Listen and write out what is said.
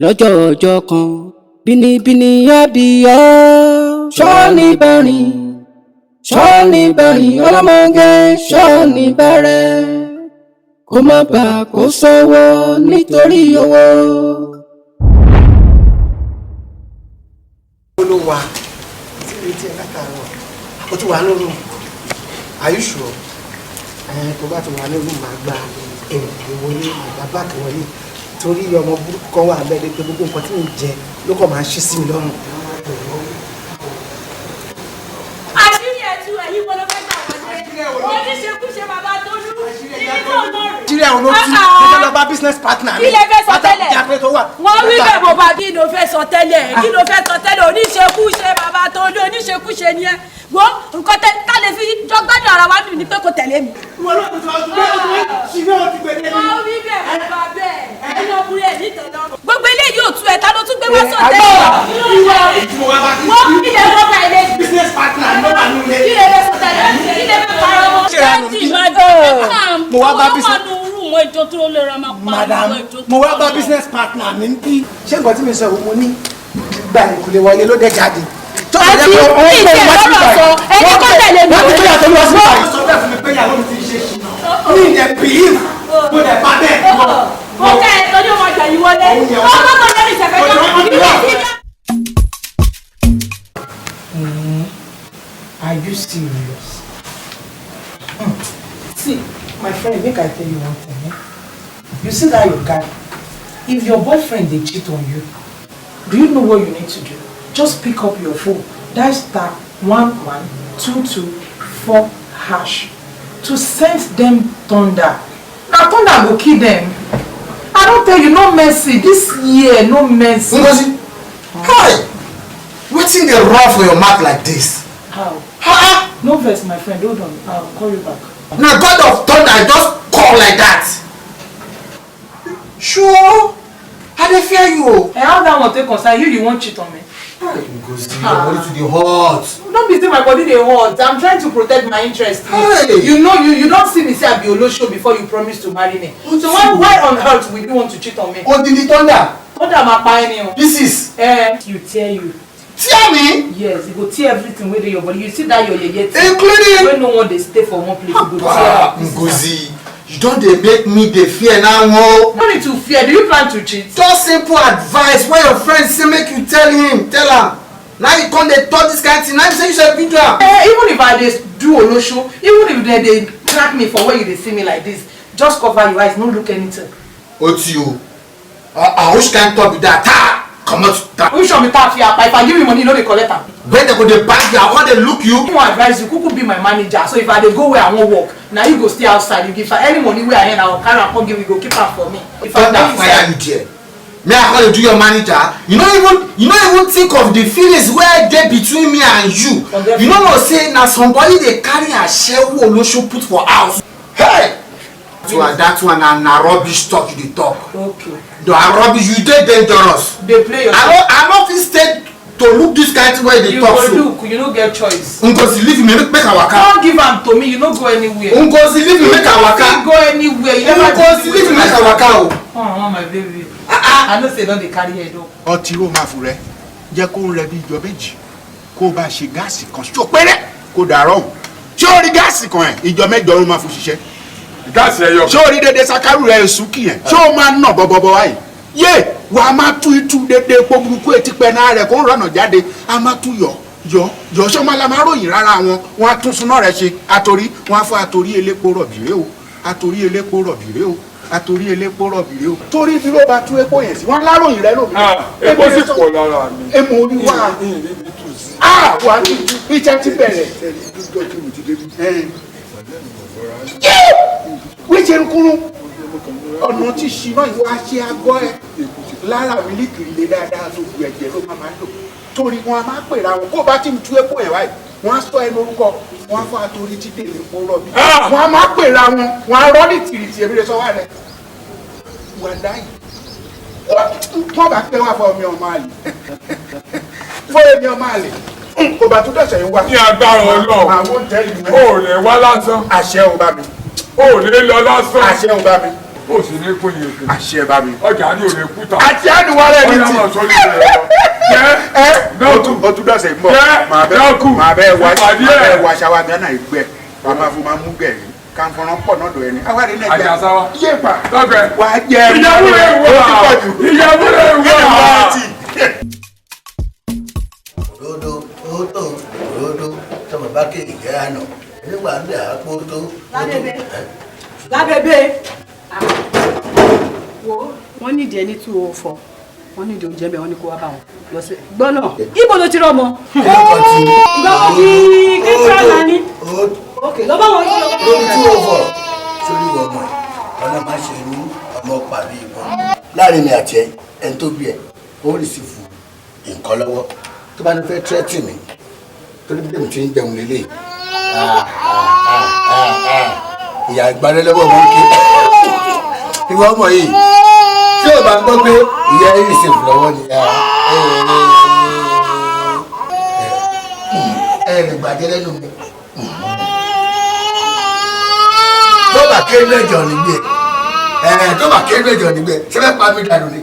lọ́jọ́ ọjọ́ kan bínibíní àbíyá ṣọ́ọ̀nì bẹ̀rìn ọlọ́mọge ṣọ́ọ̀nì bẹ̀rẹ̀ kó má bàa kó sọ́wọ́ nítorí owó. olówó tí retí ẹ látàárọ̀ o tún wà lóru àyùṣù tó bá ti wà lóru máa gba ènìyàn wọlé àgbà báàkì wọlé torí ọmọ burúkú kan wà bẹ́ẹ̀ pé gbogbo nǹkan tí mo jẹ ló kàn máa ń ṣí sí mi lọ́rùn. àṣírí ẹ̀tú ẹ̀yìn pọlọpẹ́ta wọlé oníṣekúṣe bàbá Tolú ibi tó ń lọ rè. jírí àwọn olóòtú nígbà lọ bá business partner mi. kí lè fẹ́ sọ tẹ́lẹ̀ wọ́n wí bẹ́ẹ̀ bó bá kí ló fẹ́ sọ tẹ́lẹ̀ oníṣekúṣe bàbá Tolú oníṣekúṣe ni ẹ wo nǹkan tá lè fi jọ gbádùn ara wa dùn ní pé kò tẹ̀lé mi. wọ́n ló ti sọ ọdún ṣìgbọ́n ó ti gbé dé. wọ́n wí bẹ́ẹ̀ bó bá bẹ́ẹ̀ ẹni ọkùnrin ẹ̀ nítẹ̀lọ́. gbogbo eléyìí ò tú ẹ̀ ta ló tún gbé wá sọ tẹ́lẹ̀. wọ́n kí lè wọ́n bá ilé business partner ló wà nílé. kí lè fẹ́ sọ tẹ́lẹ̀ kí lè fẹ́ parọ́ mọ́. mo wá bá business mọ ìjọ tó lè ra máa pa madam mo wá bá business partner mi ń bí ṣé nǹkan tí mi sọ mo ní gba ìkùlé wọlé ló dé jáde. tó bá jẹ́ pé ọ̀hún ìgbẹ́ ìwádìí báyìí ẹni kọ́ tẹ̀lé mi. wọ́n ti tó yàtọ̀ lọ́wọ́ sí báyìí. sọ bẹ́ẹ̀ fún mi pé ìyàwó mi ti ṣe ṣìnà ní ìyẹn bìlíf mo dẹ̀ bá bẹ́ẹ̀ kọ́. mo kẹ́ ẹ torí ọmọ ìjà yìí wọlé ọmọ tó lórí ìṣẹ̀fẹ̀ tó Are you serious? See, my friend, make I tell you one thing. You see that your guy, if your boyfriend they cheat on you, do you know what you need to do? Just pick up your phone, dial *1122 to send them thunder. Now thunder will kill them. I don't tell you, no mercy. This year, no mercy. Ngozi, hi! Wetin dey run for your mouth like this? How? Ha! No verse, my friend. Hold on. I'll call you back. Na God of thunder just call like that. Sure, I dey fear you. And how that one take concern you? You won't cheat on me. Ngozi, your body to the hot. Don't be saying my body dey hot. I'm trying to protect my interest. Hey. You know, you don't see me say I be Olosho before you promise to marry me. So why on earth would you want to cheat on me? Odindi thunder. What am I buying you? This is. You tear you. Tear me? Yes, you go tear everything with your body. You see that your yeye. Including. When no one they stay for one place, you go tear. Ngozi, you don't dey make me dey fear now. Oh. No need to fear. Do you plan to cheat? Just simple advice wey your friend say make you tell am. Now you come dey talk this kind of thing. Now you say you should do am. Even if I dey do Olosho, even if they track me for where you dey see me like this, just cover your eyes, no look anything. Oti o. Which kind talk be that? Comot that. Which one be that fear? If I give you money, you no dey collect am. When they go dey bag you, I wan dey look you. I wan advise you, kuku be my manager. So if I dey go where I wan work, na you go stay outside. You give her any money wey I earn, I go carry am come give you, go keep am for me. If I Thunder fire you there. Me I call you do your manager. You no even think of the feelings wey dey between me and you. You no know say na somebody dey carry asewo Olosho put for house. Hey! So that one na rubbish talk you dey talk. Okay. Na rubbish, you dey dangerous. Dey play your. I no fit stay to look this kind thing wey you dey talk so. You go look, you no get choice. Ngozi leave me make I waka. Don't give am to me, you no go anywhere. Ngozi leave me make I waka. You go anywhere. You never Ngozi leave me make I waka o. Oh my baby. I know say don dey carry head o. Ọtí ló máa fún rẹ jẹ́ kó ń rẹ bí ìjọ méjì kó bá ṣe gáàsì kan ṣó péré kó dàrọ òun ṣé ó rí gáàsì kan ẹ ìjọ mẹ́jọ ló máa fún ṣiṣẹ́ gáàsì ẹyọ. ṣé ó rí dédé sakaru rẹ èsù kì yẹn ṣé ó máa ń nà bọbọbọ wáyé yé wàá máa tú itú dédé epo burúkú etí pẹ náà rẹ kó ń rọnà jáde á máa tú yọ ṣé ó máa la máa ròyìn rárá wọn á tún súná rẹ ṣe àtòrí wọn á fọ àtòrí elépo rọ̀bì rẹ o àtòrí elépo rọ̀bì rẹ o àtòrí elépo rọ̀bì rẹ o torí bí ló bá tú epo yẹn sí wọn láròyìn rẹ lómi. epo sì pọ̀ lára mi. èmo orí wa wà ní ìjà ti bẹ̀rẹ̀. wíṣẹ́ ń kúrú ọ̀nà tí ṣìnà ìwà ṣe àgọ́ ẹ̀ lára mílíkì lè dáadáa tó gbogbo ẹ̀jẹ̀ ló máa lò torí wọn a máa pèrè àwọn kó bá ti ń tú epo ẹ̀ wáyé wọn á sọ ẹ lórúkọ wọn á fọ àtòrí títè lè kó rọbì wọn a máa pèrè àwọn wọn á rọ́ ní tìrìtì èmi lè sọ wá rẹ wà dáyìí wọn bá pẹ́ wá fọ omi ọmọ àlè fọ omi ọmọ àlè kò bá tún dẹ̀sẹ̀ yín wá. ní agbára Ọlọ́run àwọn tẹ́lẹ̀ mi. o ò lè wá lásán. àṣẹ ò bá mi. o ò lè lọ lásán. àṣẹ ò bá mi. ó sì ní kún yìí kì. àṣẹ bá mi. ọjà ni ò lè kú tán. àti àdùwárẹ̀ ní ti. ọjà máa sọ ní ìbẹ̀rẹ̀ lọ. jẹ́ o tún dọ̀sẹ̀ mọ́. màá bẹ́ẹ̀ wá ṣàwámi ọ̀nà ìgbẹ́ bàbá fún máa mú gẹ̀rí kanfọ̀ràn pọ̀ náà dọ̀ ẹni. awárí náà jẹ́ àjàsáwá. yé pa. lọ́kẹ́. wà á jẹ́ ìyàwó rẹ̀ wọ̀ ìyàwó rẹ̀ wọ̀. Rodo tọmọ bá kéèké jẹ́ àná nígbà ń dà á pọ̀ tó. lábẹ́bẹ́ wọ́n nídìí ẹni 204 wọ́n nídìí oúnjẹ bẹ́ẹ̀ wọ́n ní kó wá bá wọn lọ sí gbọ́nà ibo ló ti rọ ọmọ. gbọ́dọ̀ kí kíkọ́ ní. lọ́bọ̀ wọn yóò. lórí 204 sórí ọmọ ẹ̀ ọ̀nà máa ṣe ní ọmọ pàbí ìbọn. láàrin mi àti ẹni tó bí ẹ ó rì sí fún nǹkan lọ́wọ́ tó bá ní fẹ́ tírẹ́tì mi torí bí èmi ti ń jẹun lélẹ̀ ìyá ìgbàlẹ̀ lọ́wọ́ ọmọ ń ké ìwọ ọmọ yìí tí o bá gbọ́ pé ìyá ẹ̀rì ṣe lọ́wọ́ ni ẹ lè gbàjẹ́ lẹ́nu mi tó bá kéré ẹjọ́ nígbẹ́ tó bá kéré ẹjọ́ nígbẹ́ ṣé fẹ́ pa mí dànù ni.